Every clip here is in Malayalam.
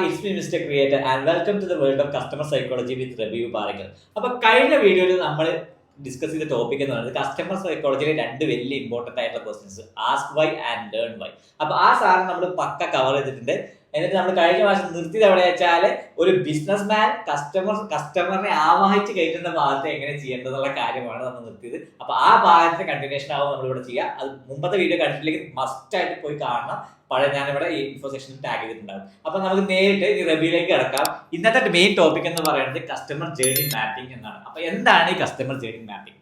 It's me, Mr. Creator, and welcome to the world of customer psychology with Review Parikal. അപ്പോൾ കഴിഞ്ഞ വീഡിയോയിൽ നമ്മൾ ഡിസ്കസ് ചെയ്ത ടോപ്പിക് എന്ന് പറയുന്നത് കസ്റ്റമർ സൈക്കോളജിയിലെ രണ്ട് വലിയ ഇമ്പോർട്ടന്റ് ആയിട്ടുള്ള questions, ask why and learn why. അപ്പോൾ ആ സാധനം നമ്മൾ പക്ക കവർ ചെയ്തിട്ടുണ്ട്. എന്നിട്ട് നമ്മൾ കഴിഞ്ഞ പ്രാവശ്യം നിർത്തിയത് എവിടെ വെച്ചാൽ ഒരു ബിസിനസ് മാൻ കസ്റ്റമറിനെ ആവാഹിച്ച് കയറ്റുന്ന ഭാഗത്ത് എങ്ങനെ ചെയ്യേണ്ടതെന്നുള്ള കാര്യമാണ് നമ്മൾ നിർത്തിയത്. അപ്പൊ ആ ഭാഗത്തെ കണ്ടിന്യൂഷൻ ആവും നമ്മളിവിടെ ചെയ്യുക. അത് മുമ്പത്തെ വീഡിയോ കണ്ടിട്ടില്ലെങ്കിൽ മസ്റ്റ് ആയിട്ട് പോയി കാണണം. ഞാനിവിടെ ഈ ഇൻഫോ സെക്ഷനിൽ ടാഗ് ചെയ്തിട്ടുണ്ടാകും. അപ്പൊ നമുക്ക് നേരിട്ട് ഈ റിവ്യൂയിലേക്ക് കിടക്കാം. ഇന്നത്തെ മെയിൻ ടോപ്പിക് എന്ന് പറയുന്നത് കസ്റ്റമർ ജേർണി മാപ്പിംഗ് എന്നാണ്. അപ്പൊ എന്താണ് ഈ customer journey mapping?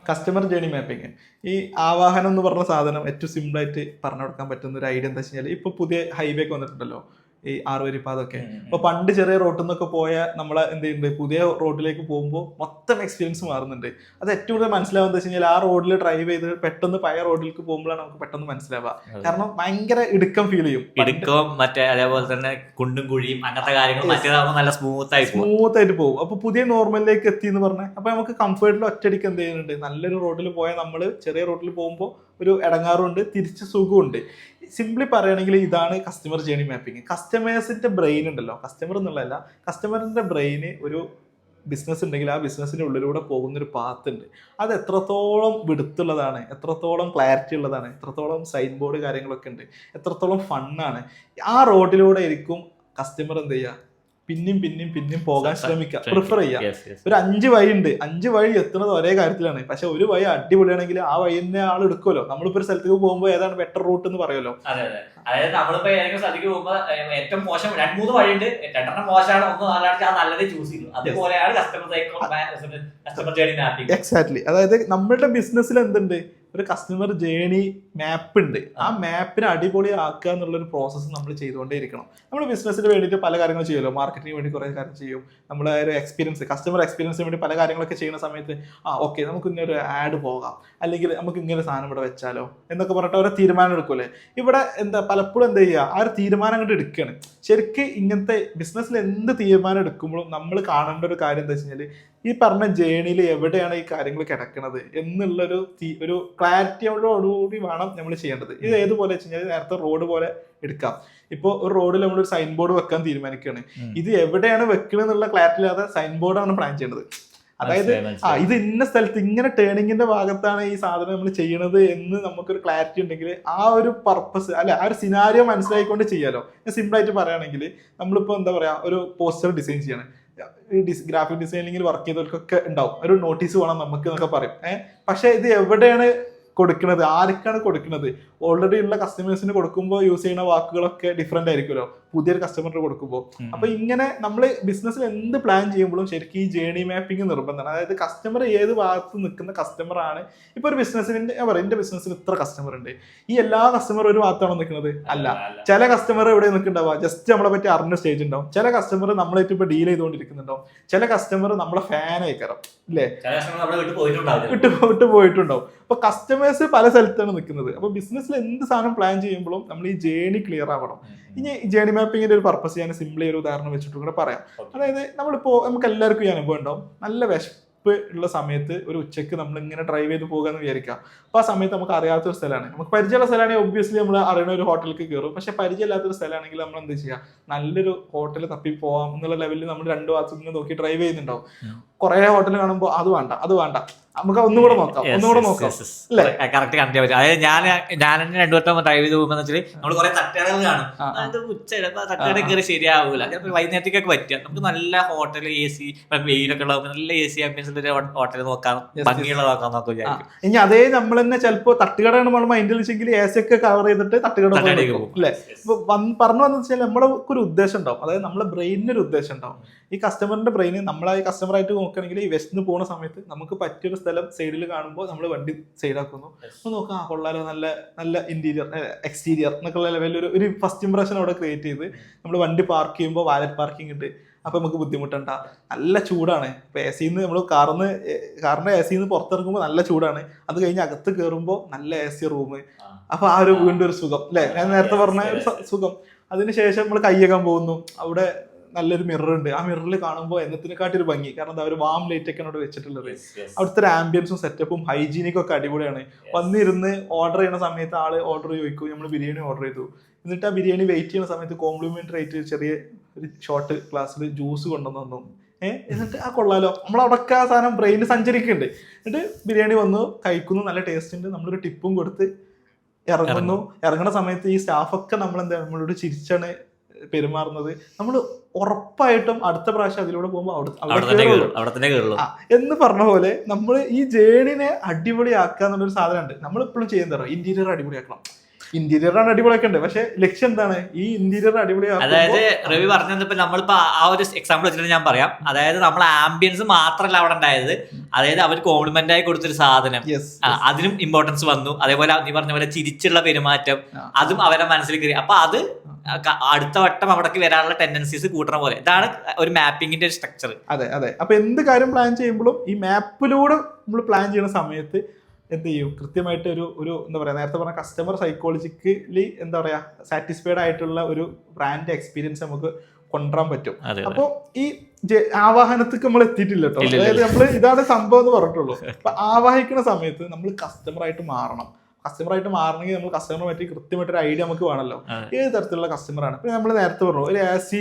Customer journey mapping, ഈ ആവാഹനം എന്ന് പറഞ്ഞ സാധനം ഏറ്റവും സിമ്പിളായിട്ട് പറഞ്ഞു കൊടുക്കാൻ പറ്റുന്ന ഒരു ഐഡിയ എന്താ വെച്ച് കഴിഞ്ഞാൽ, ഇപ്പൊ പുതിയ ഹൈവേ ഒക്കെ വന്നിട്ടുണ്ടല്ലോ, ഈ ആറുവരിപ്പാതൊക്കെ. അപ്പൊ പണ്ട് ചെറിയ റോട്ടിൽ നിന്നൊക്കെ പോയ നമ്മളെ എന്ത് ചെയ്യുന്നുണ്ട്, പുതിയ റോഡിലേക്ക് പോകുമ്പോൾ മൊത്തം എക്സ്പീരിയൻസ് മാറുന്നുണ്ട്. അത് ഏറ്റവും കൂടുതൽ മനസ്സിലാവുന്നത് വെച്ച് കഴിഞ്ഞാൽ ആ റോഡിൽ ഡ്രൈവ് ചെയ്ത് പെട്ടെന്ന് പഴയ റോഡിലേക്ക് പോകുമ്പോഴാണ് നമുക്ക് പെട്ടെന്ന് മനസ്സിലാവുക. കാരണം ഭയങ്കര ഇടുക്കം ഫീൽ ചെയ്യും. ഇടുക്കവും മറ്റേ അതേപോലെ തന്നെ കുണ്ടും കുഴിയും അങ്ങനത്തെ കാര്യങ്ങൾ മറ്റേതാകുമ്പോൾ നല്ല സ്മൂത്ത് ആയിട്ട് പോകും. അപ്പൊ പുതിയ നോർമലിലേക്ക് എത്തി എന്ന് പറഞ്ഞാൽ അപ്പൊ നമുക്ക് കംഫർട്ടിൽ ഒറ്റയടിക്ക് എന്ത് ചെയ്യുന്നുണ്ട്, നല്ലൊരു റോഡിൽ പോയാൽ നമ്മൾ ചെറിയ റോഡിൽ പോകുമ്പോൾ ഒരു ഇടങ്ങാറുണ്ട്, തിരിച്ച് സുഖമുണ്ട്. സിംപ്ലി പറയുകയാണെങ്കിൽ ഇതാണ് കസ്റ്റമർ ജേർണി മാപ്പിംഗ്. കസ്റ്റമേഴ്സിന്റെ ബ്രെയിൻ ഉണ്ടല്ലോ, കസ്റ്റമർ എന്നുള്ളതല്ല, കസ്റ്റമറിന്റെ ബ്രെയിന് ഒരു ബിസിനസ് ഉണ്ടെങ്കിൽ ആ ബിസിനസ്സിന്റെ ഉള്ളിലൂടെ പോകുന്നൊരു പാത്ത് ഉണ്ട്. അത് എത്രത്തോളം വിടുത്തുള്ളതാണ്, എത്രത്തോളം ക്ലാരിറ്റി ഉള്ളതാണ്, എത്രത്തോളം സൈൻ ബോർഡ് കാര്യങ്ങളൊക്കെ ഉണ്ട്, എത്രത്തോളം ഫണ്ണാണ്. ആ റോഡിലൂടെ ആയിരിക്കും കസ്റ്റമർ എന്ത് ചെയ്യുക, പിന്നെയും പോകാൻ ശ്രമിക്കുക, പ്രിഫർ ചെയ്യുക. ഒരു 5 വഴി ഉണ്ട്, 5 വഴി എത്തുന്നത് ഒരേ കാര്യത്തിലാണ്. പക്ഷെ ഒരു വഴി അടിപൊളിയാണെങ്കിൽ ആ വഴി തന്നെ ആൾ എടുക്കുമല്ലോ. നമ്മളിപ്പോ ഒരു സ്ഥലത്തേക്ക് പോകുമ്പോൾ ഏതാണ് ബെറ്റർ റൂട്ട് എന്ന് പറയുമല്ലോ. അതായത് നമ്മളിപ്പോ ഏതെങ്കിലും സ്ഥലത്തേക്ക് പോകുമ്പോൾ ഏറ്റവും മോശം 2-3 വഴിയുണ്ട്, 2 മോശമാണ്, 1 നല്ലതാണ്, ആ നല്ലത് ചൂസ് ചെയ്തു. അതുപോലെയാണ് കസ്റ്റമർ ജേർണി മാപ്പിംഗ്. എക്സാക്ട്ലി. അതായത് നമ്മളുടെ ബിസിനസ്സിൽ എന്തുണ്ട്, ഒരു കസ്റ്റമർ ജേർണി മാപ്പ് ഉണ്ട്. ആ മാപ്പിനെ അടിപൊളിയാക്കുക എന്നുള്ളൊരു പ്രോസസ്സ് നമ്മൾ ചെയ്തുകൊണ്ടേയിരിക്കണം. നമ്മൾ ബിസിനസ്സിന് വേണ്ടിയിട്ട് പല കാര്യങ്ങൾ ചെയ്യുമല്ലോ, മാർക്കറ്റിന് വേണ്ടി കുറേ കാര്യം ചെയ്യും. നമ്മളെ ഒരു എക്സ്പീരിയൻസ്, കസ്റ്റമർ എക്സ്പീരിയൻസിന് വേണ്ടി പല കാര്യങ്ങളൊക്കെ ചെയ്യുന്ന സമയത്ത് ഓക്കെ നമുക്ക് ഇങ്ങനൊരു ആഡ് പോകാം, അല്ലെങ്കിൽ നമുക്ക് ഇങ്ങനെ സാധനം ഇവിടെ വെച്ചാലോ എന്നൊക്കെ പറഞ്ഞിട്ട് അവരെ തീരുമാനം എടുക്കൂലേ. ഇവിടെ പലപ്പോഴും എന്താ ചെയ്യുക, ആ ഒരു തീരുമാനം അങ്ങോട്ട് എടുക്കുകയാണ്. ശരിക്കും ഇങ്ങനത്തെ ബിസിനസ്സിൽ എന്ത് തീരുമാനം എടുക്കുമ്പോഴും നമ്മൾ കാണേണ്ട ഒരു കാര്യം എന്താ വെച്ച് കഴിഞ്ഞാൽ, ഈ പറഞ്ഞ ജേണിയിൽ എവിടെയാണ് ഈ കാര്യങ്ങൾ കിടക്കുന്നത് എന്നുള്ളൊരു ഒരു ക്ലാരിറ്റിയോടുകൂടി വേണം നമ്മൾ ചെയ്യേണ്ടത്. ഇത് ഏതുപോലെ വെച്ച് കഴിഞ്ഞാൽ, നേരത്തെ റോഡ് പോലെ എടുക്കാം. ഇപ്പോൾ ഒരു റോഡിൽ നമ്മളൊരു സൈൻ ബോർഡ് വെക്കാൻ തീരുമാനിക്കുകയാണ്. ഇത് എവിടെയാണ് വെക്കുന്നത് എന്നുള്ള ക്ലാരിറ്റി ഇല്ലാതെ സൈൻ ബോർഡാണ് പ്ലാൻ ചെയ്യേണ്ടത്. അതായത് ഇത് ഇന്ന സ്ഥലത്ത് ഇങ്ങനെ ടേണിങ്ങിന്റെ ഭാഗത്താണ് ഈ സാധനം നമ്മൾ ചെയ്യണത് എന്ന് നമുക്കൊരു ക്ലാരിറ്റി ഉണ്ടെങ്കിൽ ആ ഒരു പർപ്പസ് അല്ലെ, ആ ഒരു സിനാരിയോ മനസ്സിലായിക്കൊണ്ട് ചെയ്യാലോ. ഞാൻ സിമ്പിളായിട്ട് പറയുകയാണെങ്കിൽ, നമ്മളിപ്പോൾ എന്താ പറയാ, ഒരു പോസ്റ്റർ ഡിസൈൻ ചെയ്യണം. ഗ്രാഫിക് ഡിസൈനിങ്ങിൽ വർക്ക് ചെയ്തവർക്കൊക്കെ ഉണ്ടാവും, ഒരു നോട്ടീസ് വേണം നമുക്ക് എന്നൊക്കെ പറയും. പക്ഷെ ഇത് എവിടെയാണ് കൊടുക്കുന്നത്, ആർക്കാണ് കൊടുക്കുന്നത്? ഓൾറെഡി ഉള്ള കസ്റ്റമേഴ്സിന് കൊടുക്കുമ്പോൾ യൂസ് ചെയ്യുന്ന വാക്കുകളൊക്കെ ഡിഫറെന്റ് ആയിരിക്കുമല്ലോ പുതിയൊരു കസ്റ്റമറിന് കൊടുക്കുമ്പോൾ. അപ്പൊ ഇങ്ങനെ നമ്മൾ ബിസിനസ്സിൽ എന്ത് പ്ലാൻ ചെയ്യുമ്പോഴും ശരിക്കും ഈ ജേർണി മാപ്പിംഗ് നിർബന്ധമാണ്. അതായത് കസ്റ്റമർ ഏത് ഭാഗത്ത് നിൽക്കുന്ന കസ്റ്റമർ ആണ്. ഇപ്പൊ ഒരു ബിസിനസ്സിന് ഞാൻ പറയാം, എന്റെ ബിസിനസ്സിൽ ഇത്ര കസ്റ്റമർ ഉണ്ട്, ഈ എല്ലാ കസ്റ്റമർ ഒരു ഭാഗത്താണോ നിൽക്കുന്നത്? അല്ല. ചില കസ്റ്റമർ എവിടെ നിൽക്കുന്നുണ്ടാവുക, ജസ്റ്റ് നമ്മളെ പറ്റി അറിഞ്ഞ സ്റ്റേജ് ഉണ്ടാവും. ചില കസ്റ്റമർ നമ്മളായിട്ട് ഇപ്പൊ ഡീൽ ചെയ്തുകൊണ്ടിരിക്കുന്നുണ്ടാവും. ചില കസ്റ്റമർ നമ്മളെ ഫാൻ ആയിക്കാരം, ഇല്ലേ, വിട്ടു പോയിട്ടുണ്ടാവും. അപ്പൊ കസ്റ്റമേഴ്സ് പല സ്ഥലത്താണ് നിൽക്കുന്നത്. അപ്പൊ ബിസിനസ്സിൽ എന്ത് സാധനം പ്ലാൻ ചെയ്യുമ്പോഴും നമ്മൾ ഈ ജേർണി ക്ലിയർ ആവണം. ഇനി ജേർണി മാപ്പിങ്ങിന്റെ ഒരു പർപ്പസ് ഞാൻ സിംപ്ലി ഒരു ഉദാഹരണം വെച്ചിട്ട് കൂടെ പറയാം. അതായത് നമ്മളിപ്പോ നമുക്ക് എല്ലാവർക്കും ഈ അനുഭവം ഉണ്ടാവും, നല്ല വിശപ്പ് ഉള്ള സമയത്ത് ഒരു ഉച്ചയ്ക്ക് നമ്മൾ ഇങ്ങനെ ഡ്രൈവ് ചെയ്ത് പോകാന്ന് വിചാരിക്കാം. അപ്പൊ ആ സമയത്ത് നമുക്ക് അറിയാത്തൊരു സ്ഥലമാണ്, നമുക്ക് പരിചയമുള്ള സ്ഥലമാണെങ്കിൽ ഒബ്വിയസ്ലി നമ്മൾ അറിയുന്ന ഒരു ഹോട്ടലിലേക്ക് കയറും. പക്ഷെ പരിചയമില്ലാത്തൊരു സ്ഥലമാണെങ്കിൽ നമ്മൾ എന്താ ചെയ്യുക, നല്ലൊരു ഹോട്ടൽ തപ്പി പോവാം എന്നുള്ള ലെവലിൽ നമ്മൾ 2 ഭാഗത്തു നിന്ന് നോക്കി ഡ്രൈവ് ചെയ്യുന്നുണ്ടാവും. കുറെ ഹോട്ടൽ കാണുമ്പോൾ അത് വേണ്ട നമുക്ക് ഒന്നുകൂടെ നോക്കാം അല്ലേ, കറക്റ്റ് കണ്ടു പറ്റും. അതായത് ഞാൻ 2 വട്ടം ഡ്രൈവ് ചെയ്ത് പോകുമ്പോൾ വെച്ചാൽ നമ്മൾ കുറെ തട്ടുകടകൾ കാണും. അത് ഉച്ച തട്ടുകട കയറി ശരിയാവൂല, ചിലപ്പോൾ വൈകുന്നേരത്തേക്കൊക്കെ പറ്റുക. നമുക്ക് നല്ല ഹോട്ടൽ AC വെയിലൊക്കെ ഉള്ള നല്ല AC ആംബിയൻസ് ഹോട്ടൽ നോക്കാം, ഭംഗിയുള്ള നോക്കാൻ നോക്കും വിചാരിക്കും. ഇനി അതേ നമ്മൾ തന്നെ ചിലപ്പോൾ തട്ടുകടയാണ് നമ്മൾ മൈൻഡിൽ വെച്ചെങ്കിൽ AC ഒക്കെ കവർ ചെയ്തിട്ട് തട്ടുകട പോകും അല്ലേ. ഇപ്പൊ പറഞ്ഞു വന്നു വെച്ചാൽ നമ്മുടെ ഒരു ഉദ്ദേശം ഉണ്ടാവും, അതായത് നമ്മളെ ബ്രെയിനിന് ഒരു ഉദ്ദേശം ഉണ്ടാവും. ഈ കസ്റ്റമറിന്റെ ബ്രെയിന് നമ്മളെ ഈ കസ്റ്റമറായിട്ട് നോക്കുകയാണെങ്കിൽ ഈ വെസ്റ്റിന് പോകുന്ന സമയത്ത് നമുക്ക് പറ്റിയൊരു സ്ഥലം സൈഡിൽ കാണുമ്പോൾ നമ്മൾ വണ്ടി സൈഡാക്കുന്നു, അപ്പോൾ നോക്കാം കൊള്ളാലോ, നല്ല നല്ല ഇന്റീരിയർ എക്സ്റ്റീരിയർ എന്നൊക്കെയുള്ള ലെവലിൽ ഒരു ഫസ്റ്റ് ഇംപ്രഷൻ അവിടെ ക്രിയേറ്റ് ചെയ്ത് നമ്മൾ വണ്ടി പാർക്ക് ചെയ്യുമ്പോൾ വാലറ്റ് പാർക്കിംഗ് ഉണ്ട്. അപ്പൊ നമുക്ക് ബുദ്ധിമുട്ടണ്ട, നല്ല ചൂടാണ്. ഇപ്പൊ AC നമ്മൾ കാറിന്റെ AC പുറത്തിറങ്ങുമ്പോൾ നല്ല ചൂടാണ്, അത് കഴിഞ്ഞ് അകത്ത് കയറുമ്പോൾ നല്ല AC റൂം. അപ്പൊ ആ ഒരു വീണ്ടും ഒരു സുഖം അല്ലെ, ഞാൻ നേരത്തെ പറഞ്ഞ ഒരു സുഖം. അതിനുശേഷം നമ്മൾ കൈയ്യകാൻ പോകുന്നു, അവിടെ നല്ലൊരു മിറർ ഉണ്ട്. ആ മിററിൽ കാണുമ്പോൾ എന്നതിനെക്കാട്ടൊരു ഭംഗി, കാരണം എന്താ ഒരു വാം ലൈറ്റ് ഒക്കെ അവിടെ വെച്ചിട്ടുള്ളത്. അവിടുത്തെ ഒരു ആംബിയൻസും സെറ്റപ്പും ഹൈജീനിക്കും ഒക്കെ അടിപൊളിയാണ്. വന്നിരുന്ന് ഓർഡർ ചെയ്യുന്ന സമയത്ത് ആള് ഓർഡർ ചോദിക്കും, നമ്മൾ ബിരിയാണി ഓർഡർ ചെയ്തു, എന്നിട്ട് ആ ബിരിയാണി വെയിറ്റ് ചെയ്യുന്ന സമയത്ത് കോംപ്ലിമെന്ററി ആയിട്ട് ചെറിയ ഒരു ഷോർട്ട് ഗ്ലാസ്സിൽ ജ്യൂസ് കൊണ്ടുവന്നു തന്നു. എന്നിട്ട് ആ കൊള്ളാലോ, നമ്മളവിടൊക്കെ ആ സാധനം ബ്രെയിന് സഞ്ചരിക്കുന്നുണ്ട്. എന്നിട്ട് ബിരിയാണി വന്നു, കഴിക്കുന്നു, നല്ല ടേസ്റ്റ് ഉണ്ട്, നമ്മളൊരു ടിപ്പും കൊടുത്ത് ഇറങ്ങുന്നു. ഇറങ്ങുന്ന സമയത്ത് ഈ സ്റ്റാഫൊക്കെ നമ്മളോട് ചിരിച്ചാണ് പെരുമാറുന്നത്. നമ്മൾ ഉറപ്പായിട്ടും അടുത്ത പ്രാവശ്യം അതിലൂടെ പോകുമ്പോൾ എന്ന് പറഞ്ഞ പോലെ നമ്മൾ ഈ ജേണിനെ അടിപൊളിയാക്കുക എന്നുള്ളൊരു സാധനമുണ്ട്. നമ്മളിപ്പോഴും ചെയ്യുന്നതോ ഇന്റീരിയർ അടിപൊളിയാക്കണം, ഇന്റീരിയറാണ് അടിപൊളിയാക്കണ്ടേ, പക്ഷെ ലക്ഷ്യം എന്താണ്? ഈ ഇന്റീരിയർ അടിപൊളിയാക്കുക. അതായത് രവി പറഞ്ഞപ്പോ നമ്മളിപ്പോ ആ ഒരു എക്സാമ്പിൾ വെച്ചിട്ട് ഞാൻ പറയാം. അതായത് നമ്മൾ ആംബിയൻസ് മാത്രമല്ല അവിടെ ഉണ്ടായത്, അതായത് അവർ കോംപ്ലിമെന്റ് ആയി കൊടുത്തൊരു സാധനം, അതിനും ഇമ്പോർട്ടൻസ് വന്നു. അതേപോലെ നീ പറഞ്ഞ പോലെ ചിരിച്ചുള്ള പെരുമാറ്റം, അതും അവരെ മനസ്സിൽ കയറി. അപ്പൊ അത് അടുത്ത വട്ടം അവിടേക്ക് വരാനുള്ള ടെൻഡൻസീസ് കൂട്ടണ പോലെ. ഇതാണ് ഒരു മാപ്പിങ്ങിന്റെ ഒരു സ്ട്രക്ചർ. അതെ അതെ. അപ്പൊ എന്ത് കാര്യം പ്ലാൻ ചെയ്യുമ്പോഴും ഈ മാപ്പിലൂടെ നമ്മൾ പ്ലാൻ ചെയ്യുന്ന സമയത്ത് എന്ത് ചെയ്യും, കൃത്യമായിട്ട് ഒരു എന്താ പറയുക, നേരത്തെ പറഞ്ഞ കസ്റ്റമർ സൈക്കോളജിക്കലി എന്താ പറയാ സാറ്റിസ്ഫൈഡ് ആയിട്ടുള്ള ഒരു ബ്രാൻഡ് എക്സ്പീരിയൻസ് നമുക്ക് കൊണ്ടുവരാൻ പറ്റും. അപ്പൊ ഈ ആവാഹനത്തിക്ക് നമ്മൾ എത്തിയിട്ടില്ല കേട്ടോ. അതായത് നമ്മൾ ഇതാണ് സംഭവം എന്ന് പറഞ്ഞിട്ടുള്ളൂ. അപ്പൊ ആവാഹിക്കുന്ന സമയത്ത് നമ്മൾ കസ്റ്റമറായിട്ട് മാറണം. കസ്റ്റമറായിട്ട് മാറണമെങ്കിൽ നമ്മൾ കസ്റ്റമറെ പറ്റി കൃത്യമായിട്ടൊരു ഐഡിയ നമുക്ക് വേണമല്ലോ, ഏത് തരത്തിലുള്ള കസ്റ്റമറാണ്. ഇപ്പൊ നമ്മൾ നേരത്തെ പറഞ്ഞു, ഒരു AC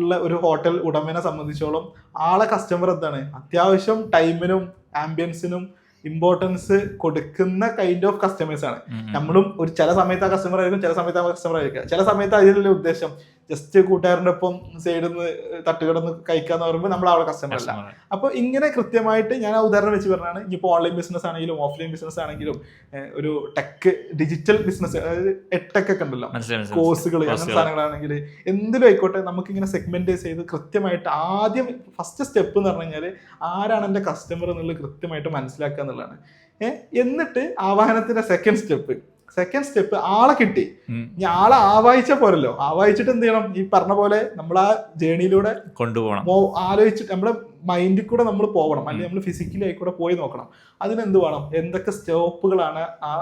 ഉള്ള ഒരു ഹോട്ടൽ ഉടമനെ സംബന്ധിച്ചോളം ആളെ കസ്റ്റമർ എന്താണ്, അത്യാവശ്യം ടൈമിനും ആംബിയൻസിനും ഇമ്പോർട്ടൻസ് കൊടുക്കുന്ന കൈൻഡ് ഓഫ് കസ്റ്റമേഴ്സ് ആണ്. നമ്മളും ഒരു ചില സമയത്ത് ആ കസ്റ്റമർ ആയിരിക്കും, ചില സമയത്ത് ആ കസ്റ്റമർ ആയിരിക്കും. ചില സമയത്ത് അതിലുള്ള ഉദ്ദേശം ജസ്റ്റ് കൂട്ടുകാരൻ്റെ ഒപ്പം സൈഡിൽ നിന്ന് തട്ടുകിടന്ന് കഴിക്കാന്ന് പറയുമ്പോൾ നമ്മൾ അവിടെ കസ്റ്റമർ അല്ല. അപ്പൊ ഇങ്ങനെ കൃത്യമായിട്ട് ഞാൻ ആ ഉദാഹരണം വെച്ച് പറഞ്ഞാണ്. ഇനിയിപ്പോൾ ഓൺലൈൻ ബിസിനസ് ആണെങ്കിലും ഓഫ്ലൈൻ ബിസിനസ് ആണെങ്കിലും ഒരു ടെക് ഡിജിറ്റൽ ബിസിനസ്, അതായത് എട്ടെക് ഒക്കെ ഉണ്ടല്ലോ, കോഴ്സുകൾ, അങ്ങനെ സാധനങ്ങളാണെങ്കിൽ എന്തിലും ആയിക്കോട്ടെ, നമുക്കിങ്ങനെ സെഗ്മെന്റൈസ് ചെയ്ത് കൃത്യമായിട്ട് ആദ്യം ഫസ്റ്റ് സ്റ്റെപ്പ് എന്ന് പറഞ്ഞു കഴിഞ്ഞാൽ ആരാണ് എൻ്റെ കസ്റ്റമർ എന്നുള്ളത് കൃത്യമായിട്ട് മനസ്സിലാക്കുക എന്നുള്ളതാണ്. എന്നിട്ട് ആവാഹനത്തിന്റെ സെക്കൻഡ് സ്റ്റെപ്പ് ആളെ കിട്ടി. ഇനി ആളെ ആവാഹിച്ച പോരല്ലോ, ആവാഹിച്ചിട്ട് എന്ത് ചെയ്യണം, ഈ പറഞ്ഞ പോലെ നമ്മൾ ആ ജേണിയിലൂടെ കൊണ്ടുപോകണം, ആലോചിച്ചിട്ട് നമ്മളെ മൈൻഡിൽ കൂടെ നമ്മൾ പോകണം, അല്ലെങ്കിൽ നമ്മൾ ഫിസിക്കലി ആയിക്കൂടെ പോയി നോക്കണം. അതിനെന്ത് വേണം, എന്തൊക്കെ സ്റ്റോപ്പുകളാണ് ആ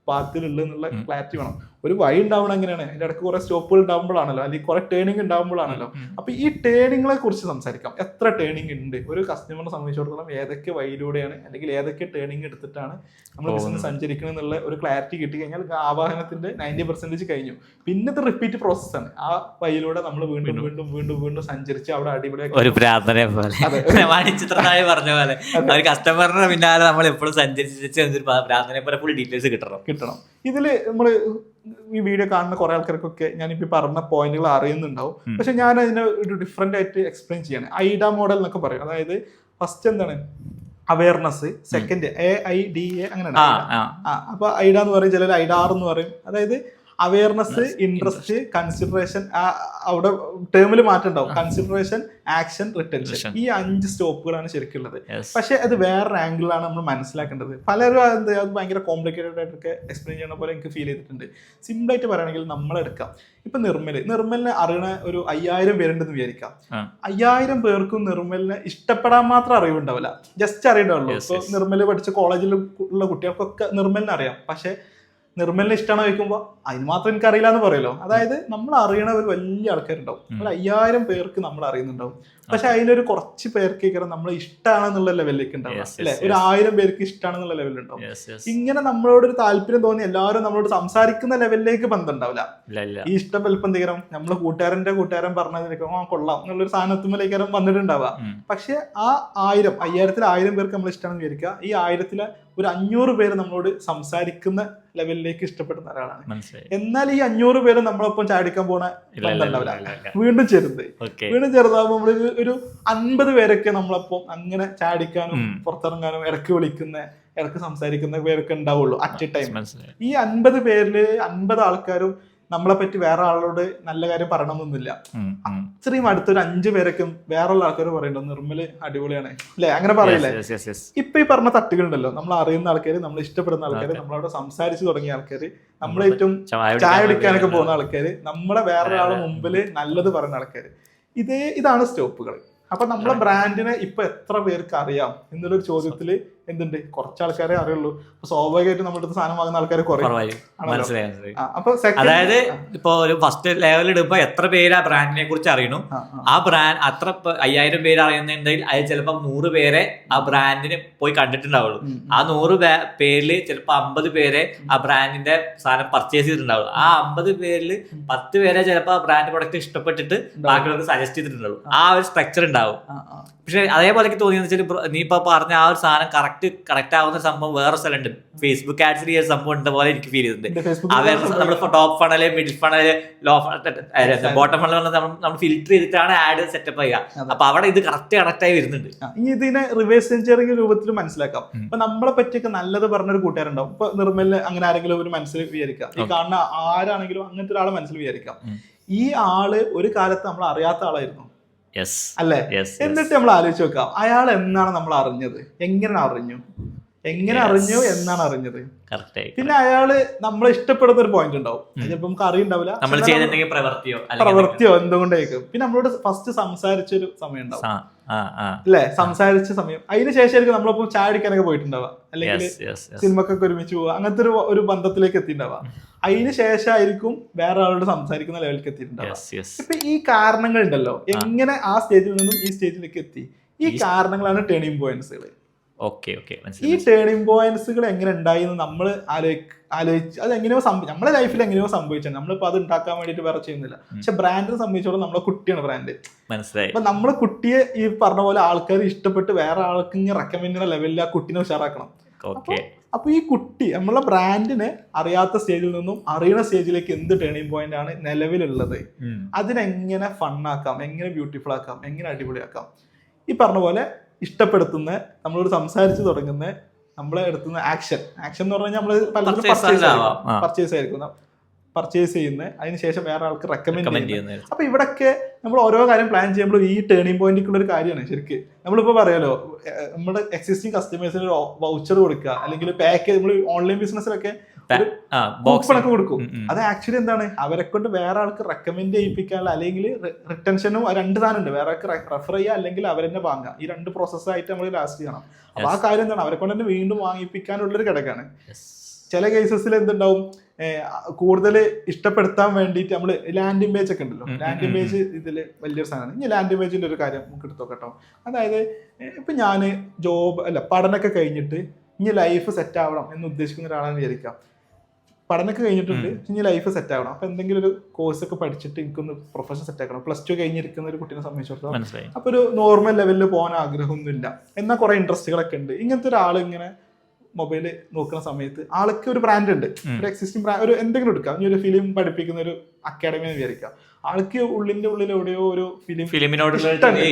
പാത്തിലുള്ളത് എന്നുള്ള ക്ലാരിറ്റി വേണം. ഒരു വഴി ഉണ്ടാവണം എങ്ങനെയാണ്, അതിന്റെ ഇടയ്ക്ക് കുറെ സ്റ്റോപ്പുകൾ ഉണ്ടാകുമ്പോഴാണല്ലോ, അല്ലെങ്കിൽ കുറെ ടേണിംഗ് ഉണ്ടാകുമ്പോഴാണല്ലോ. അപ്പൊ ഈ ടേണിങ്ങളെ കുറിച്ച് സംസാരിക്കാം. എത്ര ടേണിംഗ് ഉണ്ട് ഒരു കസ്റ്റമറിനെ സംബന്ധിച്ചിടത്തോളം, ഏതൊക്കെ വഴിയിലൂടെയാണ് അല്ലെങ്കിൽ ഏതൊക്കെ ടേണിംഗ് എടുത്തിട്ടാണ് നമ്മൾ ബിസിനസ് സഞ്ചരിക്കണം എന്നുള്ള ഒരു ക്ലാരിറ്റി കിട്ടി കഴിഞ്ഞാൽ ആവാഹനത്തിന്റെ 90% കഴിഞ്ഞു. പിന്നെ ഇത് റിപ്പീറ്റ് പ്രോസസ്സാണ്. ആ വഴിയിലൂടെ നമ്മൾ വീണ്ടും വീണ്ടും വീണ്ടും വീണ്ടും സഞ്ചരിച്ച് അവിടെ അടിപൊളിയാക്കി ഒരു പ്രാർത്ഥന പോലെ മണിച്ചിത്രനായി പറഞ്ഞ പോലെ ഒരു കസ്റ്റമറിന്റെ പിന്നാലെ നമ്മൾ എപ്പോഴും സഞ്ചരിച്ച് പ്രാർത്ഥനയെ പോലെ ഫുൾ ഡീറ്റെയിൽസ് കിട്ടണം. ഇതില് നമ്മള് ഈ വീഡിയോ കാണുന്ന കുറെ ആൾക്കാർക്കൊക്കെ ഞാനിപ്പോ പറഞ്ഞ പോയിന്റുകൾ അറിയുന്നുണ്ടാവും. പക്ഷെ ഞാൻ അതിനെ ഒരു ഡിഫറെന്റ് ആയിട്ട് എക്സ്പ്ലെയിൻ ചെയ്യാണ്. ഐഡ മോഡൽ എന്നൊക്കെ പറയും. അതായത് ഫസ്റ്റ് എന്താണ് അവയർനെസ്, സെക്കൻഡ് AIDA, അങ്ങനെയാണ്. അപ്പൊ ഐഡ എന്ന് പറയും, ചിലർ ഐഡാർ എന്ന് പറയും. അതായത് അവയർനെസ്, ഇൻട്രസ്റ്റ്, കൺസിഡറേഷൻ, അവിടെ ടേമിൽ മാറ്റം ഉണ്ടാവും. കൺസിഡറേഷൻ, ആക്ഷൻ, റിട്ടൻഷൻ, ഈ 5 സ്റ്റോപ്പുകളാണ് ശരിക്കുള്ളത്. പക്ഷെ അത് വേറൊരു ആംഗിളിലാണ് നമ്മൾ മനസ്സിലാക്കേണ്ടത്. പലരും അത് ഭയങ്കര കോംപ്ലിക്കേറ്റഡ് ആയിട്ടൊക്കെ എക്സ്പ്ലെയിൻ ചെയ്യുന്ന പോലെ എനിക്ക് ഫീൽ ചെയ്തിട്ടുണ്ട്. സിമ്പിൾ ആയിട്ട് പറയുകയാണെങ്കിൽ നമ്മളെടുക്കാം, ഇപ്പൊ നിർമ്മലിനെ അറിയണ ഒരു 5000 പേരുണ്ടെന്ന് വിചാരിക്കാം. 5000 പേർക്കും നിർമ്മലിനെ ഇഷ്ടപ്പെടാൻ മാത്രം അറിവുണ്ടാവില്ല, ജസ്റ്റ് അറിയണ്ടാവുള്ളൂ. ഇപ്പൊ നിർമ്മല് പഠിച്ച കോളേജിൽ ഉള്ള കുട്ടികൾക്കൊക്കെ നിർമ്മലിനെ അറിയാം. പക്ഷെ നിർമ്മലിനെ ഇഷ്ടമാണോ ചോദിക്കുമ്പോൾ അതിന് മാത്രം എനിക്ക് അറിയില്ല എന്ന് പറയല്ലോ. അതായത് നമ്മൾ അറിയണ ഒരു വലിയ ആൾക്കാരുണ്ടാവും, ഒരു 5000 പേർക്ക് നമ്മൾ അറിയുന്നുണ്ടാവും. പക്ഷെ അതിലൊരു കുറച്ച് പേർക്ക് നമ്മൾ ഇഷ്ടമാണെന്നുള്ള ലെവലിലേക്ക് ഉണ്ടാവും, അല്ലെ? ഒരു 1000 പേർക്ക് ഇഷ്ടമാണെന്നുള്ള ലെവലുണ്ടാവും. ഇങ്ങനെ നമ്മളോട് ഒരു താല്പര്യം തോന്നി എല്ലാവരും നമ്മളോട് സംസാരിക്കുന്ന ലെവലിലേക്ക് ബന്ധം ഉണ്ടാവില്ല. ഈ ഇഷ്ടം വലുപ്പം തീരം നമ്മള് കൂട്ടുകാരൻ പറഞ്ഞതിനേക്കും കൊള്ളാം എന്നുള്ളൊരു സാധനത്തുമ്പോഴേക്കാരും വന്നിട്ടുണ്ടാവുക. പക്ഷെ ആ 5000 പേർക്ക് നമ്മൾ ഇഷ്ടമാണെന്ന് വിചാരിക്കുക. ഈ 1000 ഒരു 500 പേര് നമ്മളോട് സംസാരിക്കുന്ന ലെവലിലേക്ക് ഇഷ്ടപ്പെടുന്ന ഒരാളാണ്. എന്നാൽ ഈ 500 പേര് നമ്മളൊപ്പം ചാടിക്കാൻ പോണ ബന്ധമുണ്ടാവില്ല. വീണ്ടും ചെറുതാകുമ്പോൾ നമ്മള് ഒരു 50 പേരൊക്കെ നമ്മളപ്പം അങ്ങനെ ചാടിക്കാനും പുറത്തിറങ്ങാനും ഇടയ്ക്ക് വിളിക്കുന്ന, ഇടയ്ക്ക് സംസാരിക്കുന്ന പേരൊക്കെ ഉണ്ടാവുള്ളൂ അറ്റ് എ ടൈം. ഈ 50 പേരില് 50 ആൾക്കാരും നമ്മളെ പറ്റി വേറെ ആളോട് നല്ല കാര്യം പറയണമെന്നൊന്നുമില്ല. അത്രയും അടുത്തൊരു 5 പേരൊക്കെ വേറെയുള്ള ആൾക്കാർ പറയണ്ടോ നിർമ്മല് അടിപൊളിയാണ്, അല്ലെ? അങ്ങനെ പറയില്ലേ? ഇപ്പൊ ഈ പറഞ്ഞ തട്ടുകളുണ്ടല്ലോ, നമ്മൾ അറിയുന്ന ആൾക്കാര്, നമ്മൾ ഇഷ്ടപ്പെടുന്ന ആൾക്കാര്, നമ്മളവിടെ സംസാരിച്ചു തുടങ്ങിയ ആൾക്കാര്, നമ്മളേറ്റവും ചായ കുടിക്കാനൊക്കെ പോകുന്ന ആൾക്കാര്, നമ്മളെ വേറൊരാളെ മുമ്പില് നല്ലത് പറയുന്ന ആൾക്കാര്, ഇതാണ് സ്റ്റോപ്പുകൾ. അപ്പൊ നമ്മളെ ബ്രാൻഡിനെ ഇപ്പൊ എത്ര പേർക്ക് അറിയാം എന്നുള്ളൊരു ചോദ്യത്തില് എന്തുണ്ട് കുറച്ച് ആൾക്കാരെ അറിയുള്ളൂ. അപ്പൊ സ്വാഭാവികമായിട്ടും നമ്മുടെ അടുത്ത് സാധനം വാങ്ങുന്ന ആൾക്കാരെ കുറയും. മനസ്സിലായി. അപ്പൊ അതായത് ഇപ്പൊ ഒരു ഫസ്റ്റ് ലെവൽ ഇടുമ്പോ എത്ര പേര് ആ ബ്രാൻഡിനെ കുറിച്ച് അറിയണു, ആ ബ്രാൻഡ് അത്ര 5000 പേര് അറിയുന്നുണ്ടെങ്കിൽ അത് ചിലപ്പോൾ 100 പേരെ ആ ബ്രാൻഡിനെ പോയി കണ്ടിട്ടുണ്ടാവുള്ളൂ. ആ 100 പേരിൽ ചിലപ്പോൾ 50 പേരെ ആ ബ്രാൻഡിന്റെ സാധനം പർച്ചേസ് ചെയ്തിട്ടുണ്ടാവുള്ളൂ. ആ 50 പേരിൽ 10 പേരെ ചിലപ്പോൾ ആ ബ്രാൻഡ് പ്രൊഡക്റ്റ് ഇഷ്ടപ്പെട്ടിട്ട് ബാക്കിയുള്ളവർക്ക് സജസ്റ്റ് ചെയ്തിട്ടുണ്ടാവും. ആ ഒരു സ്ട്രക്ചർ ഉണ്ടാവും. പക്ഷെ അതേപോലെ എനിക്ക് തോന്നിയെന്ന് വെച്ചാൽ നീ ഇപ്പൊ പറഞ്ഞ ആ ഒരു സാധനം കറക്റ്റ് ആവുന്ന സംഭവം വേറെ സ്ഥലമുണ്ട്. ഫേസ്ബുക്ക് ആഡ്സിൽ ഈ സംഭവം ഉണ്ട പോലെ എനിക്ക് ഫീൽ ചെയ്തിട്ടുണ്ട്. നമ്മൾ top funnel, middle funnel, bottom funnel നമ്മൾ ഫിൽറ്റർ ചെയ്തിട്ടാണ് ആഡ് സെറ്റപ്പ് ചെയ്യുക. അപ്പൊ അവിടെ ഇത് കറക്റ്റ് ആയി വരുന്നുണ്ട്. ഇനി ഇതിനെ റിവേഴ്സ് എഞ്ചിനീയറിംഗ് രൂപത്തിൽ മനസ്സിലാക്കാം. ഇപ്പൊ നമ്മളെ പറ്റിയൊക്കെ നല്ലത് പറഞ്ഞൊരു കൂട്ടുകാരുണ്ടാവും. ഇപ്പൊ നിർമ്മലിന് അങ്ങനെ ആരെങ്കിലും ഒരു മനസ്സിൽ വിചാരിക്കാം, ഈ കാണുന്ന ആരാണെങ്കിലും അങ്ങനത്തെ ഒരാളെ മനസ്സിൽ വിചാരിക്കാം. ഈ ആള് ഒരു കാലത്ത് നമ്മൾ അറിയാത്ത ആളായിരുന്നു അല്ലേ? എന്നിട്ട് നമ്മൾ ആലോചിച്ച് നോക്കാം, അയാൾ എന്നാണ് നമ്മൾ അറിഞ്ഞത്, എങ്ങനെ അറിഞ്ഞു എന്നാണ് അറിഞ്ഞത്. പിന്നെ അയാള് നമ്മളെ ഇഷ്ടപ്പെടുന്ന ഒരു പോയിന്റ് ഉണ്ടാവും, ചിലപ്പോ നമുക്ക് അറിയുണ്ടാവില്ല, പ്രവൃത്തിയോ എന്തുകൊണ്ടായിരിക്കും. പിന്നെ നമ്മളോട് ഫസ്റ്റ് സംസാരിച്ചൊരു സമയം ഉണ്ടാവും അല്ലെ, സംസാരിച്ച സമയം. അതിന് ശേഷമായിരിക്കും നമ്മളിപ്പോ ചായ അടിക്കാനൊക്കെ പോയിട്ടുണ്ടാവുക, അല്ലെങ്കിൽ സിനിമക്കൊക്കെ ഒരുമിച്ച് പോവുക, അങ്ങനത്തെ ഒരു ബന്ധത്തിലേക്ക് എത്തിയിട്ടുണ്ടാവുക. അതിന് ശേഷമായിരിക്കും വേറെ ആളോട് സംസാരിക്കുന്ന ലെവലിലേക്ക് എത്തിയിട്ടുണ്ടാവുക. ഇപ്പൊ ഈ കാരണങ്ങൾ ഉണ്ടല്ലോ, എങ്ങനെ ആ സ്റ്റേജിൽ നിന്നും ഈ സ്റ്റേജിലേക്ക് എത്തി, ഈ കാരണങ്ങളാണ് ടേണിംഗ് പോയിന്റ്സുകൾ. ഈ ടേണിംഗ് പോയിന്റ്സുകൾ എങ്ങനെ ഉണ്ടായി എന്ന് നമ്മൾ ആലോചിച്ച് അത് എങ്ങനെയോ നമ്മുടെ ലൈഫിൽ എങ്ങനെയോ സംഭവിച്ചത്. നമ്മളിപ്പോ അത് ഉണ്ടാക്കാൻ വേണ്ടിയിട്ട് വേറെ ചെയ്യുന്നില്ല. പക്ഷെ ബ്രാൻഡിനെ സംബന്ധിച്ചോളം നമ്മളെ കുട്ടിയാണ് ബ്രാൻഡ്. മനസ്സിലായി. അപ്പൊ നമ്മളെ കുട്ടിയെ ഈ പറഞ്ഞ പോലെ ആൾക്കാർ ഇഷ്ടപ്പെട്ട് വേറെ ആൾക്ക് ഇങ്ങനെ റെക്കമെൻഡ് ചെയ്യുന്ന ലെവലിൽ ആ കുട്ടീനെ ഉഷാറാക്കണം. അപ്പൊ ഈ കുട്ടി നമ്മളെ ബ്രാൻഡിനെ അറിയാത്ത സ്റ്റേജിൽ നിന്നും അറിയുന്ന സ്റ്റേജിലേക്ക് എന്ത് ടേണിംഗ് പോയിന്റ് ആണ് നിലവിലുള്ളത്, അതിനെങ്ങനെ ഫണ്ണാക്കാം, എങ്ങനെ ബ്യൂട്ടിഫുൾ ആക്കാം, എങ്ങനെ അടിപൊളിയാക്കാം. ഈ പറഞ്ഞ പോലെ ഇഷ്ടപ്പെടുത്തുന്ന, നമ്മളോട് സംസാരിച്ച് തുടങ്ങുന്ന, നമ്മളെ എടുത്തുന്ന ആക്ഷൻ എന്ന് പറഞ്ഞു കഴിഞ്ഞാൽ നമ്മള് പലരും പർച്ചേസ് ചെയ്യുന്ന, അതിനുശേഷം വേറെ ആൾക്ക് റെക്കമെൻഡ് ചെയ്യുന്നത്. അപ്പൊ ഇവിടൊക്കെ നമ്മൾ ഓരോ കാര്യം പ്ലാൻ ചെയ്യുമ്പോൾ ഈ ടേണിംഗ് പോയിന്റിലുള്ള ഒരു കാര്യമാണ് ശരിക്ക്. നമ്മളിപ്പോ പറയാലോ, നമ്മുടെ എക്സിസ്റ്റിംഗ് കസ്റ്റമേഴ്സിന് ഒരു വൗച്ചർ കൊടുക്കുക, അല്ലെങ്കിൽ പാക്കേജ്, നമ്മൾ ഓൺലൈൻ ബിസിനസ്സിലൊക്കെ കൂപ്പണൊക്കെ കൊടുക്കും. അത് ആക്ച്വലി എന്താണ്, അവരെ കൊണ്ട് വേറെ ആൾക്ക് റെക്കമെൻഡ് ചെയ്യിപ്പിക്കാനുള്ള, അല്ലെങ്കിൽ റിട്ടൻഷനും 2 സാധനം ഉണ്ട്, വേറെ ആൾക്ക് റെഫർ ചെയ്യുക അല്ലെങ്കിൽ അവരെന്നെ വാങ്ങുക. ഈ 2 പ്രോസസ്സായിട്ട് നമ്മൾ ലാസ്റ്റ് ചെയ്യണം. അപ്പൊ ആ കാര്യം എന്താണ്, അവരെ കൊണ്ട് തന്നെ വീണ്ടും വാങ്ങിപ്പിക്കാനുള്ളൊരു ഘടകമാണ്. ചില കേസസിൽ എന്തുണ്ടാവും, കൂടുതൽ ഇഷ്ടപ്പെടുത്താൻ വേണ്ടിയിട്ട് നമ്മൾ ലാൻഡിംഗ് പേജ് ഒക്കെ ഉണ്ടല്ലോ, ലാൻഡിംഗ് പേജ് ഇതിൽ വലിയൊരു സാധനമാണ്. ഇനി ലാൻഡിംഗ് പേജിന്റെ ഒരു കാര്യം നമുക്ക് എടുത്തോ കേട്ടോ. അതായത് ഇപ്പൊ ഞാൻ പഠനമൊക്കെ കഴിഞ്ഞിട്ട് ഇനി ലൈഫ് സെറ്റ് ആവണം എന്ന് ഉദ്ദേശിക്കുന്ന ഒരാളാണെന്ന് വിചാരിക്കാം. പഠനമൊക്കെ കഴിഞ്ഞിട്ടുണ്ട്, ഇനി ലൈഫ് സെറ്റ് ആവണം. അപ്പൊ എന്തെങ്കിലും ഒരു കോഴ്സ് ഒക്കെ പഠിച്ചിട്ട് എനിക്കൊന്ന് പ്രൊഫഷൻ സെറ്റ് ആക്കണം. +2 കഴിഞ്ഞിരിക്കുന്ന ഒരു കുട്ടീനെ സംബന്ധിച്ചിടത്തോളം അപ്പൊ ഒരു നോർമൽ ലെവലിൽ പോകാൻ ആഗ്രഹമൊന്നുമില്ല, എന്നാൽ കുറെ ഇൻട്രസ്റ്റുകളൊക്കെ ഉണ്ട്. ഇങ്ങനത്തെ ഒരാൾ ഇങ്ങനെ മൊബൈല് നോക്കുന്ന സമയത്ത് ആൾക്ക് ഒരു ബ്രാൻഡ് ഉണ്ട്, ഒരു എക്സിസ്റ്റിംഗ് ബ്രാൻഡ്, ഒരു എന്തെങ്കിലും എടുക്കാം. ഇനി ഒരു ഫിലിം പഠിപ്പിക്കുന്ന ഒരു അക്കാഡമി എന്ന് വിചാരിക്കാം. ആൾക്ക് ഉള്ളിൽ എവിടെയോ ഒരു ഫിലിമിനോട്